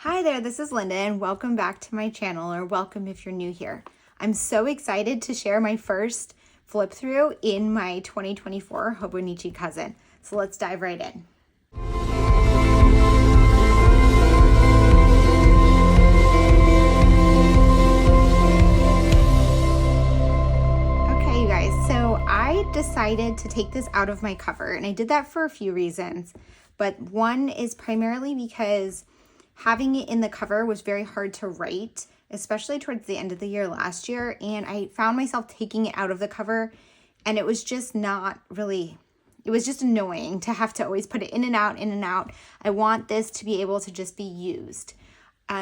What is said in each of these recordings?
Hi there, this is Linda and welcome back to my channel, or welcome if you're new here. I'm so excited to share my first flip through in my 2024 Hobonichi Cousin. So let's dive right in. Okay, you guys, so I decided to take this out of my cover, and I did that for a few reasons, but one is primarily because having it in the cover was very hard to write, especially towards the end of the year last year, and I found myself taking it out of the cover, and it was just not really, it was just annoying to have to always put it in and out, in and out. I want this to be able to just be used.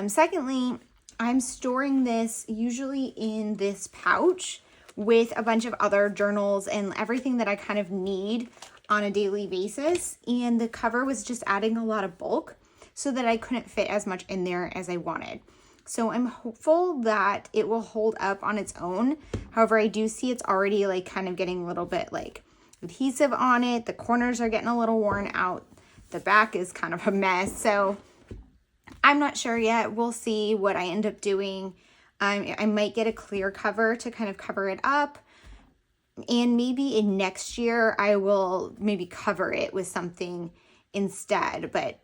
Secondly, I'm storing this usually in this pouch with a bunch of other journals and everything that I kind of need on a daily basis, and the cover was just adding a lot of bulk, so that I couldn't fit as much in there as I wanted. So I'm hopeful that it will hold up on its own. However, I do see it's already like kind of getting a little bit like adhesive on it. The corners are getting a little worn out. The back is kind of a mess. So I'm not sure yet. We'll see what I end up doing. I might get a clear cover to kind of cover it up. And maybe in next year, I will maybe cover it with something instead. But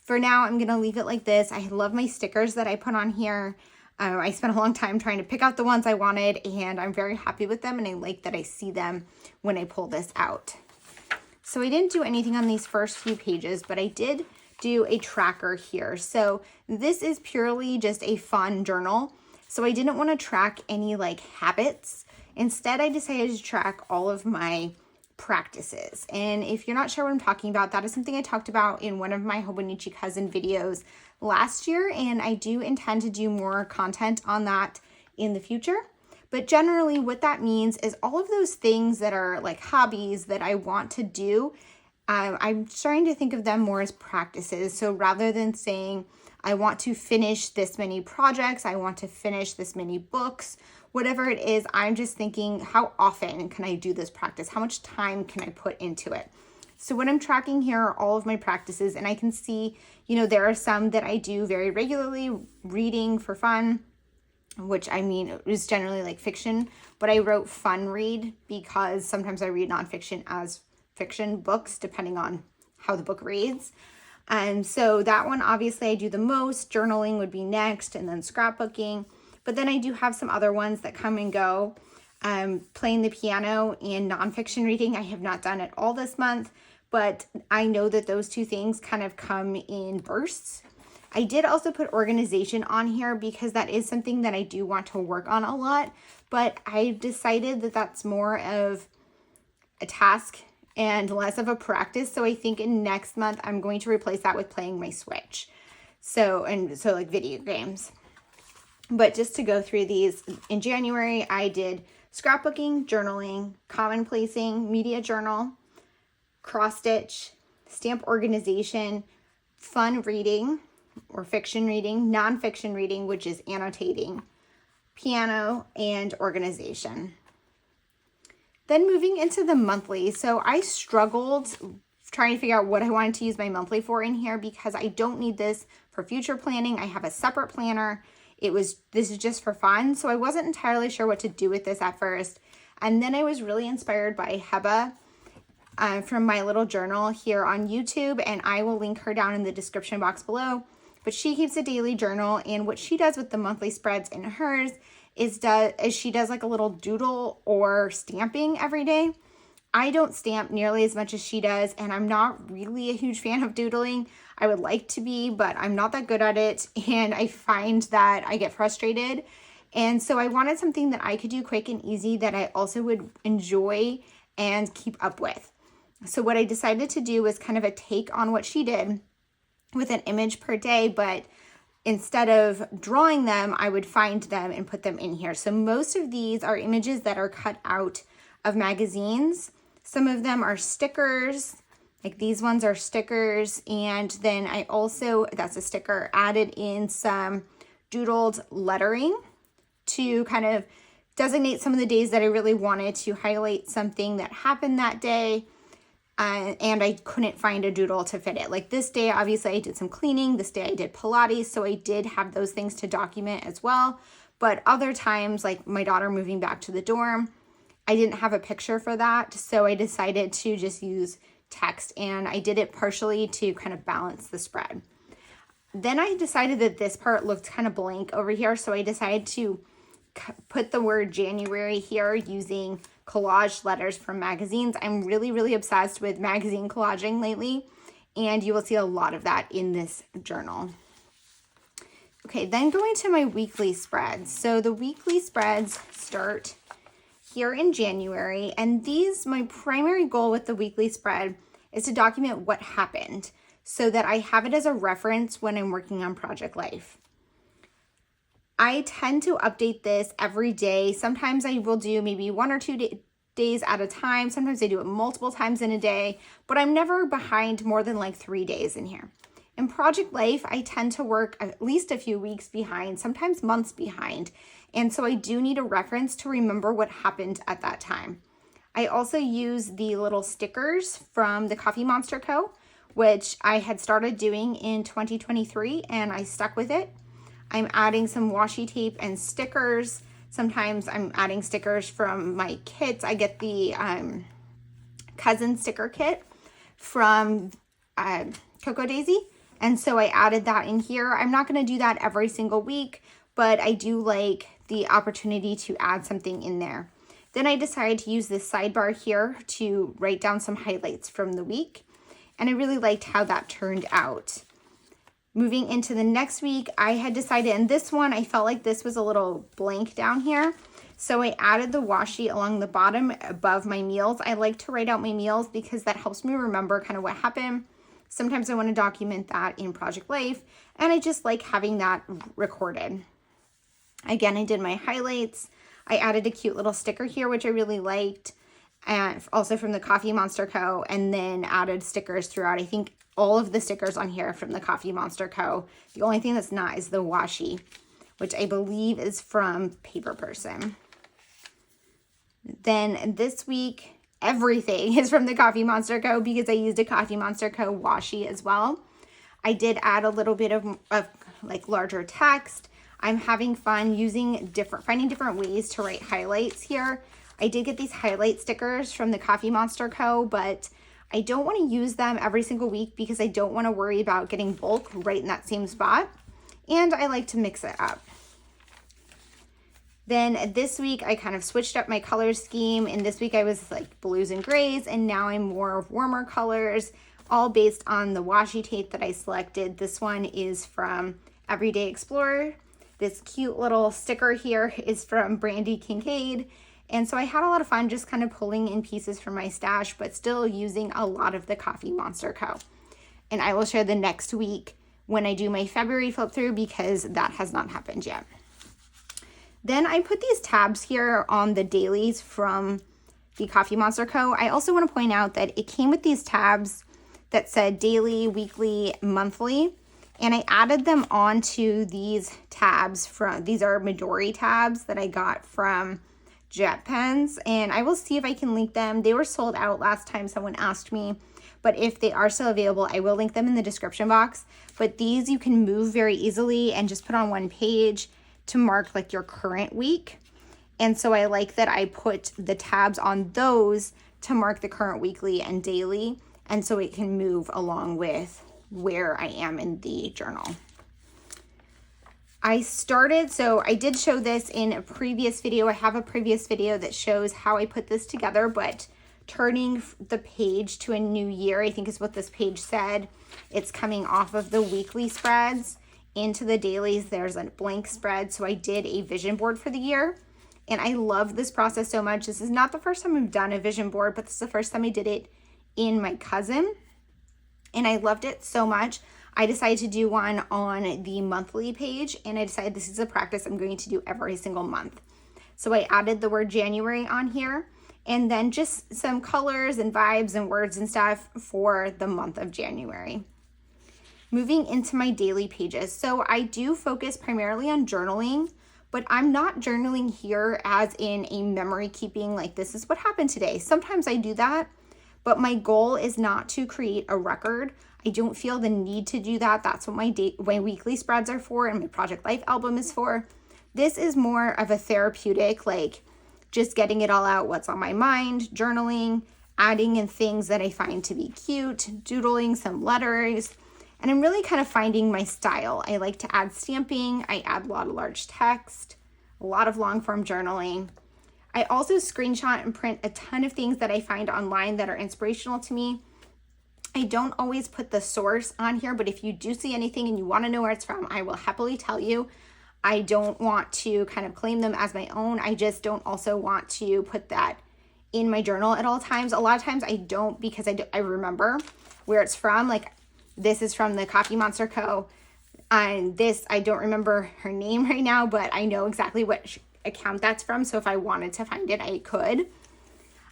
for now, I'm going to leave it like this. I love my stickers that I put on here. I spent a long time trying to pick out the ones I wanted, and I'm very happy with them, and I like that I see them when I pull this out. So I didn't do anything on these first few pages, but I did do a tracker here. So this is purely just a fun journal. So I didn't want to track any like habits. Instead, I decided to track all of my practices. And if you're not sure what I'm talking about, that is something I talked about in one of my Hobonichi Cousin videos last year, and I do intend to do more content on that in the future. But generally what that means is all of those things that are like hobbies that I want to do, I'm starting to think of them more as practices. So rather than saying I want to finish this many projects, I want to finish this many books, whatever it is, I'm just thinking, how often can I do this practice? How much time can I put into it? So what I'm tracking here are all of my practices, and I can see, there are some that I do very regularly, reading for fun, which I mean is generally like fiction, but I wrote fun read because sometimes I read nonfiction as fiction books, depending on how the book reads. And so that one, obviously I do the most. Journaling would be next, and then scrapbooking. But then I do have some other ones that come and go. Playing the piano and nonfiction reading, I have not done it all this month, but I know that those two things kind of come in bursts. I did also put organization on here because that is something that I do want to work on a lot, but I decided that that's more of a task and less of a practice. So I think in next month, I'm going to replace that with playing my Switch. So like video games. But just to go through these, in January, I did scrapbooking, journaling, commonplacing, media journal, cross stitch, stamp organization, fun reading or fiction reading, nonfiction reading, which is annotating, piano, and organization. Then moving into the monthly. So I struggled trying to figure out what I wanted to use my monthly for in here because I don't need this for future planning. I have a separate planner. This is just for fun. So I wasn't entirely sure what to do with this at first. And then I was really inspired by Heba from My Little Journal here on YouTube. And I will link her down in the description box below. But she keeps a daily journal. And what she does with the monthly spreads in hers is she does like a little doodle or stamping every day. I don't stamp nearly as much as she does, and I'm not really a huge fan of doodling. I would like to be, but I'm not that good at it, and I find that I get frustrated. And so I wanted something that I could do quick and easy that I also would enjoy and keep up with. So what I decided to do was kind of a take on what she did with an image per day, but instead of drawing them, I would find them and put them in here. So most of these are images that are cut out of magazines. Some of them are stickers, like these ones are stickers. And then I also, that's a sticker, added in some doodled lettering to kind of designate some of the days that I really wanted to highlight something that happened that day. and I couldn't find a doodle to fit it. Like this day, obviously I did some cleaning. This day I did Pilates, so I did have those things to document as well. But other times, like my daughter moving back to the dorm, I didn't have a picture for that, so I decided to just use text, and I did it partially to kind of balance the spread. Then I decided that this part looked kind of blank over here, so I decided to put the word January here using collage letters from magazines. I'm really, really obsessed with magazine collaging lately, and you will see a lot of that in this journal. Okay, then going to my weekly spreads. So the weekly spreads start here in January, and my primary goal with the weekly spread is to document what happened so that I have it as a reference when I'm working on Project Life. I tend to update this every day. Sometimes I will do maybe 1 or 2 days at a time. Sometimes I do it multiple times in a day, but I'm never behind more than like 3 days in here. In Project Life, I tend to work at least a few weeks behind, sometimes months behind. And so I do need a reference to remember what happened at that time. I also use the little stickers from the Coffee Monsterz Co, which I had started doing in 2023 and I stuck with it. I'm adding some washi tape and stickers. Sometimes I'm adding stickers from my kits. I get the Cousin sticker kit from Coco Daisy. And so I added that in here. I'm not going to do that every single week, but I do like the opportunity to add something in there. Then I decided to use this sidebar here to write down some highlights from the week. And I really liked how that turned out. Moving into the next week, I had decided, and this one, I felt like this was a little blank down here. So I added the washi along the bottom above my meals. I like to write out my meals because that helps me remember kind of what happened. Sometimes I want to document that in Project Life, and I just like having that recorded. Again, I did my highlights. I added a cute little sticker here, which I really liked, and also from the Coffee Monsterz Co, and then added stickers throughout. I think all of the stickers on here are from the Coffee Monsterz Co. The only thing that's not is the washi, which I believe is from Paper Person. Then this week, everything is from the Coffee Monsterz Co because I used a Coffee Monsterz Co washi as well. I did add a little bit of like larger text. I'm having fun finding different ways to write highlights here. I did get these highlight stickers from the Coffee Monsterz Co, but I don't want to use them every single week because I don't want to worry about getting bulk right in that same spot. And I like to mix it up. Then this week I kind of switched up my color scheme, and this week I was like blues and grays, and now I'm more of warmer colors, all based on the washi tape that I selected. This one is from Everyday Explorer. This cute little sticker here is from Brandy Kincaid. And so I had a lot of fun just kind of pulling in pieces from my stash, but still using a lot of the Coffee Monsterz Co. And I will share the next week when I do my February flip through because that has not happened yet. Then I put these tabs here on the dailies from the Coffee Monsterz Co. I also want to point out that it came with these tabs that said daily, weekly, monthly, and I added them onto these tabs these are Midori tabs that I got from Jet Pens, and I will see if I can link them. They were sold out last time someone asked me, but if they are still available, I will link them in the description box. But these you can move very easily and just put on one page to mark like your current week. And so I like that I put the tabs on those to mark the current weekly and daily, and so it can move along with where I am in the journal. So I did show this in a previous video. I have a previous video that shows how I put this together, but turning the page to a new year, I think is what this page said. It's coming off of the weekly spreads into the dailies. There's a blank spread. So I did a vision board for the year, and I love this process so much. This is not the first time I've done a vision board, but this is the first time I did it in my cousin, and I loved it so much. I decided to do one on the monthly page, and I decided this is a practice I'm going to do every single month. So I added the word January on here, and then just some colors and vibes and words and stuff for the month of January. Moving into my daily pages. So I do focus primarily on journaling, but I'm not journaling here as in a memory keeping, like this is what happened today. Sometimes I do that, but my goal is not to create a record. I don't feel the need to do that. That's what my weekly spreads are for and my Project Life album is for. This is more of a therapeutic, like just getting it all out, what's on my mind, journaling, adding in things that I find to be cute, doodling some letters, and I'm really kind of finding my style. I like to add stamping. I add a lot of large text, a lot of long form journaling. I also screenshot and print a ton of things that I find online that are inspirational to me. I don't always put the source on here, but if you do see anything and you want to know where it's from, I will happily tell you. I don't want to kind of claim them as my own. I just don't also want to put that in my journal at all times. A lot of times I don't, because I remember where it's from. Like this is from the Coffee Monsterz Co. And this, I don't remember her name right now, but I know exactly what account that's from. So if I wanted to find it, I could.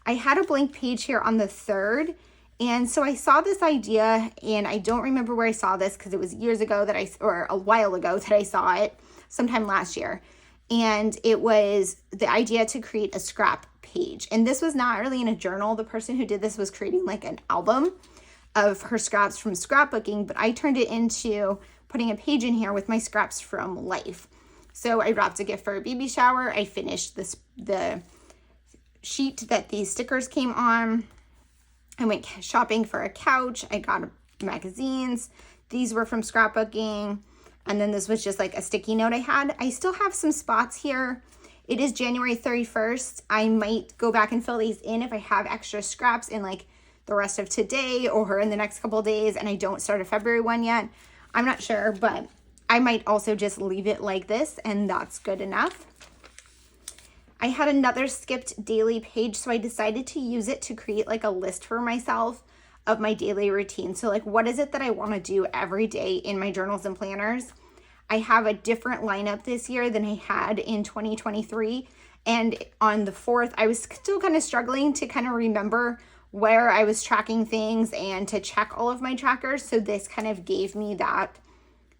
I had a blank page here on the 3rd. And so I saw this idea, and I don't remember where I saw this because it was years ago or a while ago that I saw it, sometime last year. And it was the idea to create a scrap page. And this was not really in a journal. The person who did this was creating like an album of her scraps from scrapbooking, but I turned it into putting a page in here with my scraps from life. So I wrapped a gift for a baby shower. I finished the sheet that these stickers came on. I went shopping for a couch. I got magazines. These were from scrapbooking. And then this was just like a sticky note I had. I still have some spots here. It is January 31st. I might go back and fill these in if I have extra scraps in like the rest of today or in the next couple of days and I don't start a February one yet. I'm not sure, but I might also just leave it like this and that's good enough. I had another skipped daily page, so I decided to use it to create like a list for myself of my daily routine. So like, what is it that I want to do every day in my journals and planners? I have a different lineup this year than I had in 2023. And on the 4th, I was still kind of struggling to kind of remember where I was tracking things and to check all of my trackers. So this kind of gave me that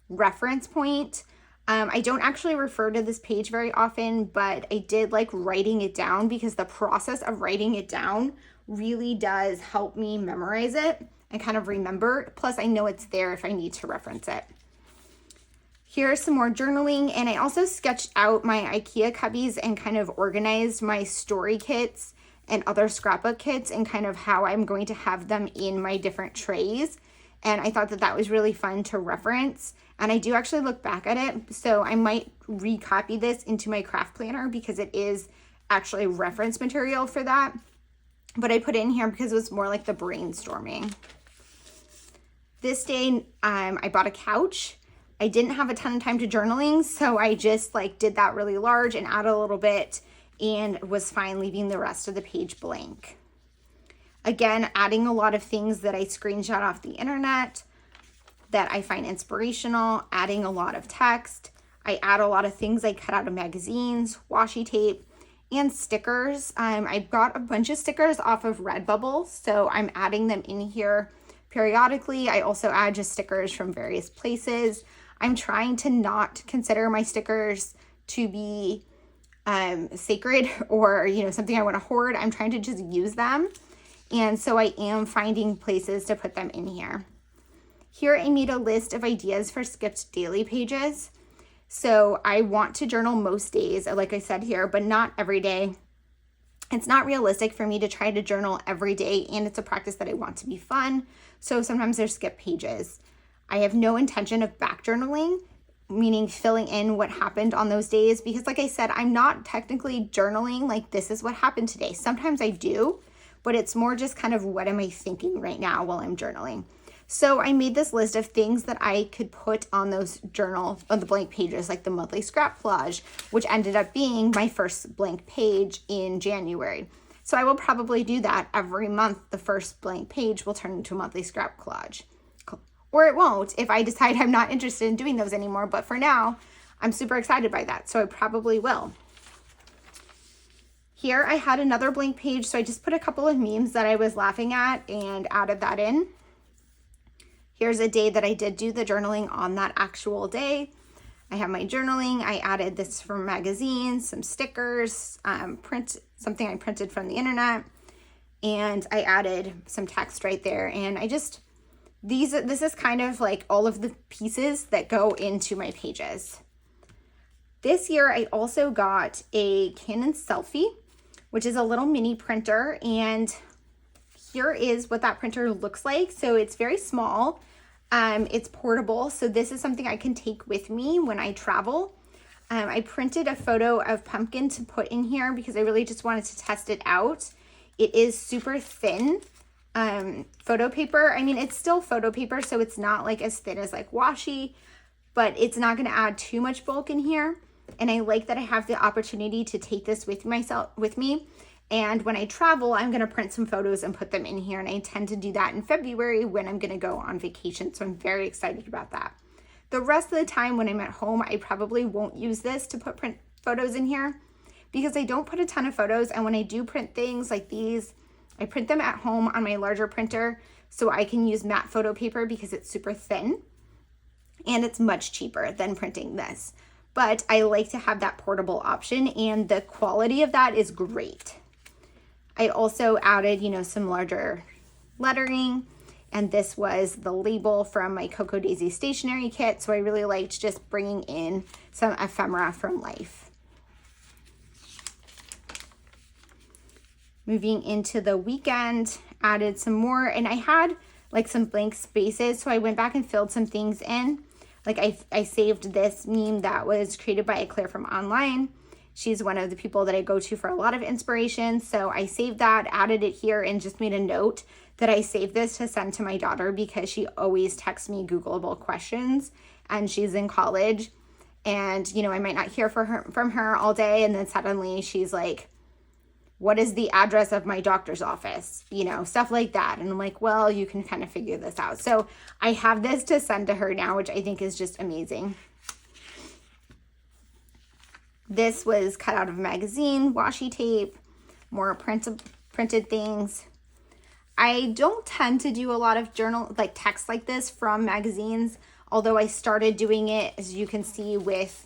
reference point. I don't actually refer to this page very often, but I did like writing it down because the process of writing it down really does help me memorize it and kind of remember. Plus, I know it's there if I need to reference it. Here's some more journaling, and I also sketched out my IKEA cubbies and kind of organized my story kits and other scrapbook kits and kind of how I'm going to have them in my different trays. And I thought that that was really fun to reference. And I do actually look back at it. So I might recopy this into my craft planner because it is actually reference material for that. But I put it in here because it was more like the brainstorming. This day, I bought a couch. I didn't have a ton of time to journaling, so I just like did that really large and added a little bit and was fine leaving the rest of the page blank. Again, adding a lot of things that I screenshot off the internet that I find inspirational, adding a lot of text. I add a lot of things I cut out of magazines, washi tape, and stickers. I got a bunch of stickers off of Redbubble, so I'm adding them in here periodically. I also add just stickers from various places. I'm trying to not consider my stickers to be sacred or, something I want to hoard. I'm trying to just use them. And so I am finding places to put them in here. Here I made a list of ideas for skipped daily pages. So I want to journal most days, like I said here, but not every day. It's not realistic for me to try to journal every day, and it's a practice that I want to be fun. So sometimes there's skip pages. I have no intention of back journaling, meaning filling in what happened on those days, because like I said, I'm not technically journaling like this is what happened today. Sometimes I do, but it's more just kind of what am I thinking right now while I'm journaling. So I made this list of things that I could put on those on the blank pages, like the monthly scrap collage, which ended up being my first blank page in January. So I will probably do that every month. The first blank page will turn into a monthly scrap collage. Or it won't if I decide I'm not interested in doing those anymore. But for now, I'm super excited by that. So I probably will. Here I had another blank page. So I just put a couple of memes that I was laughing at and added that in. Here's a day that I did do the journaling on that actual day. I have my journaling. I added this from magazines, some stickers, something I printed from the internet. and I added some text right there. And this is kind of like all of the pieces that go into my pages. This year, I also got a Canon Selfie, which is a little mini printer, and here is what that printer looks like. So it's very small. It's portable, so this is something I can take with me when I travel. I printed a photo of Pumpkin to put in here because I really just wanted to test it out. It is super thin photo paper. I mean, it's still photo paper, so it's not like as thin as like washi, but it's not going to add too much bulk in here. And I like that I have the opportunity to take this with me. And when I travel, I'm going to print some photos and put them in here. And I intend to do that in February when I'm going to go on vacation. So I'm very excited about that. The rest of the time when I'm at home, I probably won't use this to put print photos in here because I don't put a ton of photos. And when I do print things like these, I print them at home on my larger printer so I can use matte photo paper because it's super thin and it's much cheaper than printing this. But I like to have that portable option, and the quality of that is great. I also added, some larger lettering, and this was the label from my Cocoa Daisy stationery kit. So I really liked just bringing in some ephemera from life. Moving into the weekend, added some more, and I had like some blank spaces. So I went back and filled some things in. Like I saved this meme that was created by Claire from online. She's one of the people that I go to for a lot of inspiration. So I saved that, added it here, and just made a note that I saved this to send to my daughter because she always texts me Googleable questions and she's in college. And, I might not hear from her all day. And then suddenly she's like, what is the address of my doctor's office? Stuff like that. And I'm like, well, you can kind of figure this out. So I have this to send to her now, which I think is just amazing. This was cut out of a magazine, washi tape, more printed things. I don't tend to do a lot of text like this from magazines, although I started doing it, as you can see, with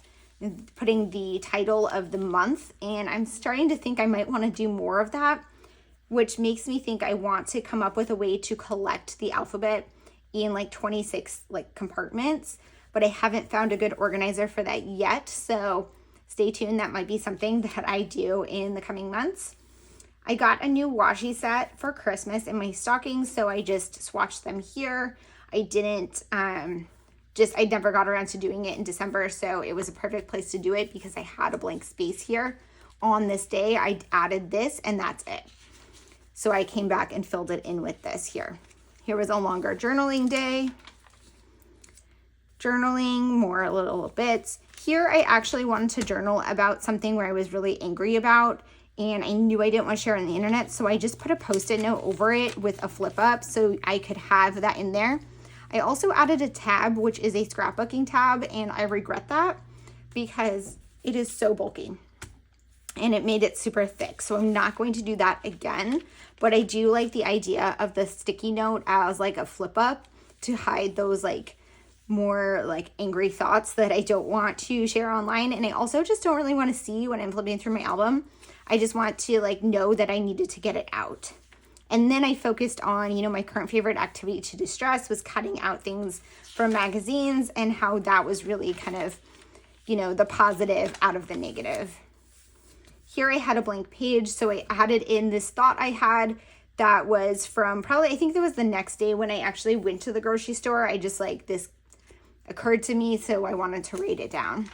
putting the title of the month, and I'm starting to think I might want to do more of that, which makes me think I want to come up with a way to collect the alphabet in 26 compartments, but I haven't found a good organizer for that yet. So stay tuned. That might be something that I do in the coming months. I got a new washi set for Christmas in my stocking, so I just swatched them here. I didn't I never got around to doing it in December, so it was a perfect place to do it because I had a blank space here. On this day, I added this, and that's it. So I came back and filled it in with this here. Here was a longer journaling day. Journaling, more little bits. Here, I actually wanted to journal about something where I was really angry about, and I knew I didn't want to share it on the internet, so I just put a Post-it note over it with a flip up so I could have that in there. I also added a tab, which is a scrapbooking tab, and I regret that because it is so bulky and it made it super thick. So I'm not going to do that again, but I do like the idea of the sticky note as a flip up to hide those more angry thoughts that I don't want to share online. And I also just don't really want to see when I'm flipping through my album. I just want to know that I needed to get it out. And then I focused on, my current favorite activity to distress was cutting out things from magazines and how that was really kind of, the positive out of the negative. Here I had a blank page, so I added in this thought I had that was from I think it was the next day when I actually went to the grocery store. I just this occurred to me, so I wanted to write it down.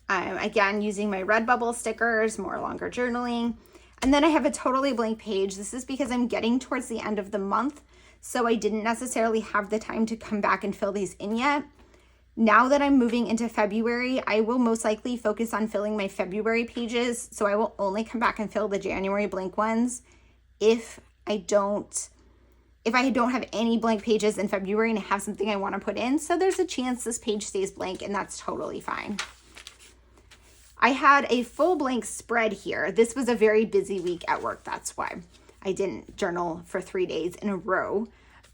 Again, using my Redbubble stickers, more longer journaling. And then I have a totally blank page. This is because I'm getting towards the end of the month, so I didn't necessarily have the time to come back and fill these in yet. Now that I'm moving into February, I will most likely focus on filling my February pages, so I will only come back and fill the January blank ones if I don't have any blank pages in February and I have something I want to put in. So there's a chance this page stays blank, and that's totally fine. I had a full blank spread here. This was a very busy week at work. That's why I didn't journal for 3 days in a row.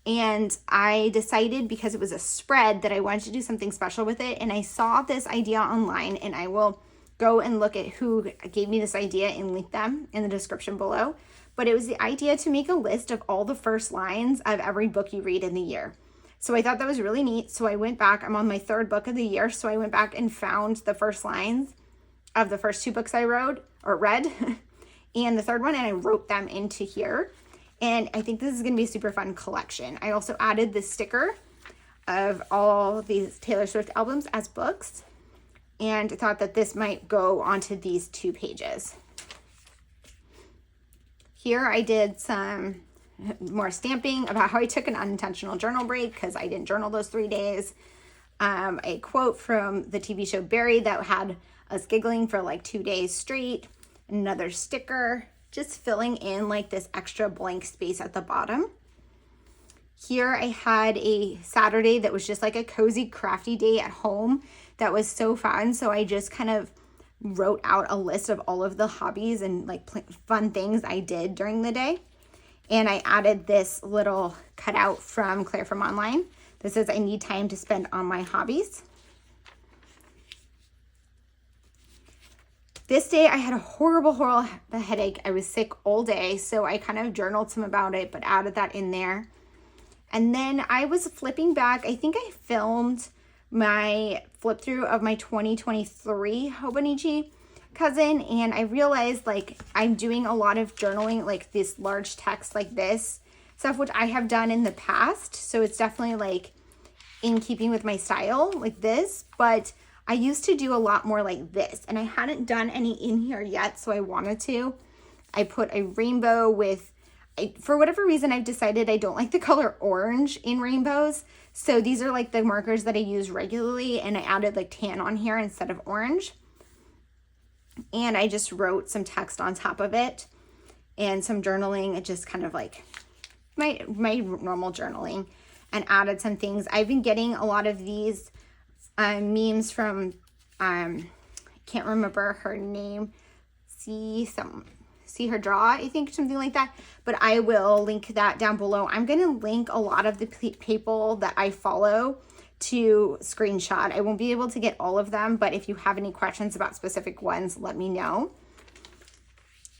And I decided, because it was a spread, that I wanted to do something special with it. And I saw this idea online, and I will go and look at who gave me this idea and link them in the description below. But it was the idea to make a list of all the first lines of every book you read in the year. So I thought that was really neat. So I went back, I'm on my 3rd book of the year. So I went back and found the first lines of the first 2 books I read and the 3rd one, and I wrote them into here. And I think this is going to be a super fun collection. I also added the sticker of all these Taylor Swift albums as books, and thought that this might go onto these 2 pages. Here I did some more stamping about how I took an unintentional journal break because I didn't journal those 3 days. A quote from the TV show Barry that had us giggling for like 2 days straight. Another sticker, just filling in like this extra blank space at the bottom. Here I had a Saturday that was just like a cozy crafty day at home that was so fun. So I just kind of wrote out a list of all of the hobbies and like fun things I did during the day. And I added this little cutout from Claire from Online that says I need time to spend on my hobbies. This day I had a horrible headache. I was sick all day, so I kind of journaled some about it, but added that in there. And then I was flipping back. I think I filmed my flip through of my 2023 Hobonichi Cousin, and I realized like I'm doing a lot of journaling, like this large text like this stuff, which I have done in the past. So it's definitely like in keeping with my style like this, but I used to do a lot more like this, and I hadn't done any in here yet, so I wanted to. I put a rainbow with, for whatever reason, I've decided I don't like the color orange in rainbows. So these are like the markers that I use regularly, and I added like tan on here instead of orange. And I just wrote some text on top of it and some journaling. It just kind of like my normal journaling, and added some things. I've been getting a lot of these memes from, can't remember her name, see her draw, I think, something like that, but I will link that down below. I'm going to link a lot of the people that I follow to screenshot. I won't be able to get all of them, but if you have any questions about specific ones, let me know.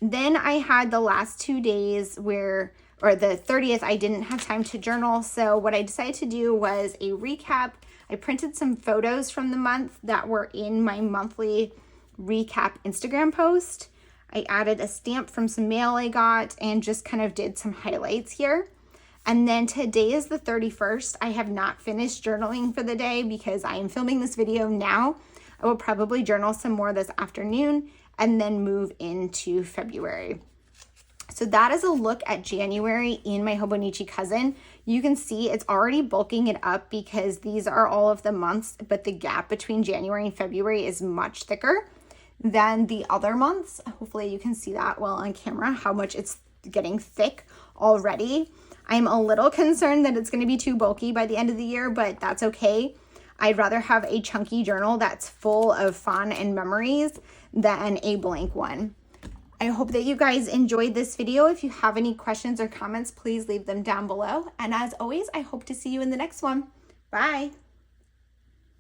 Then I had the last 2 days or the 30th, I didn't have time to journal. So what I decided to do was a recap. I printed some photos from the month that were in my monthly recap Instagram post. I added a stamp from some mail I got and just kind of did some highlights here. And then today is the 31st. I have not finished journaling for the day because I am filming this video now. I will probably journal some more this afternoon and then move into February. So that is a look at January in my Hobonichi Cousin. You can see it's already bulking it up because these are all of the months, but the gap between January and February is much thicker than the other months. Hopefully you can see that well on camera, how much it's getting thick already. I'm a little concerned that it's going to be too bulky by the end of the year, but that's okay. I'd rather have a chunky journal that's full of fun and memories than a blank one. I hope that you guys enjoyed this video. If you have any questions or comments, please leave them down below. And as always, I hope to see you in the next one. Bye.